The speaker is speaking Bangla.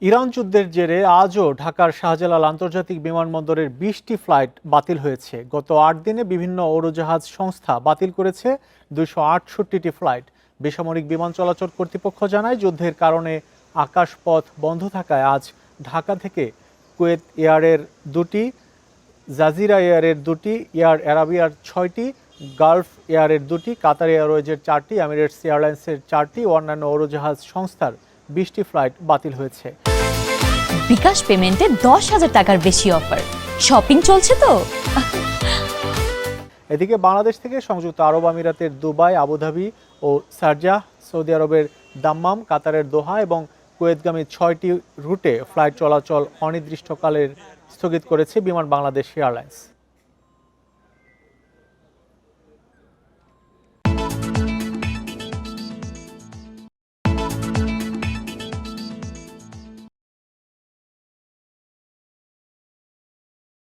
ইরান যুদ্ধের জেরে আজও ঢাকার শাহজালাল আন্তর্জাতিক বিমানবন্দরের ২০টি ফ্লাইট বাতিল হয়েছে। গত ৮ দিনে বিভিন্ন উড়োজাহাজ সংস্থা বাতিল করেছে ২৬৮টি ফ্লাইট। বেসামরিক বিমান চলাচল কর্তৃপক্ষ জানায়, যুদ্ধের কারণে আকাশপথ বন্ধ থাকায় আজ ঢাকা থেকে কুয়েত এয়ারের ২টি, জাজিরা এয়ারের ২টি, এয়ার অ্যারাবিয়ার ৬টি, গালফ এয়ারের ২টি, কাতার এয়ারওয়েজের ৪টি, এমিরেটস এয়ারলাইন্সের 4টি ও অন্যান্য উড়োজাহাজ সংস্থার 20টি ফ্লাইট বাতিল হয়েছে। বিকাশ পেমেন্টে 10,000 টাকার বেশি অফার, শপিং চলছে তো। এদিকে বাংলাদেশ থেকে সংযুক্ত আরব আমিরাতের দুবাই, আবুধাবি ও শারজাহ, সৌদি আরবের দাম্মাম, কাতারের দোহা এবং কুয়েতগামী 6টি রুটে ফ্লাইট চলাচল অনির্দিষ্টকালের স্থগিত করেছে বিমান বাংলাদেশ এয়ারলাইন্স।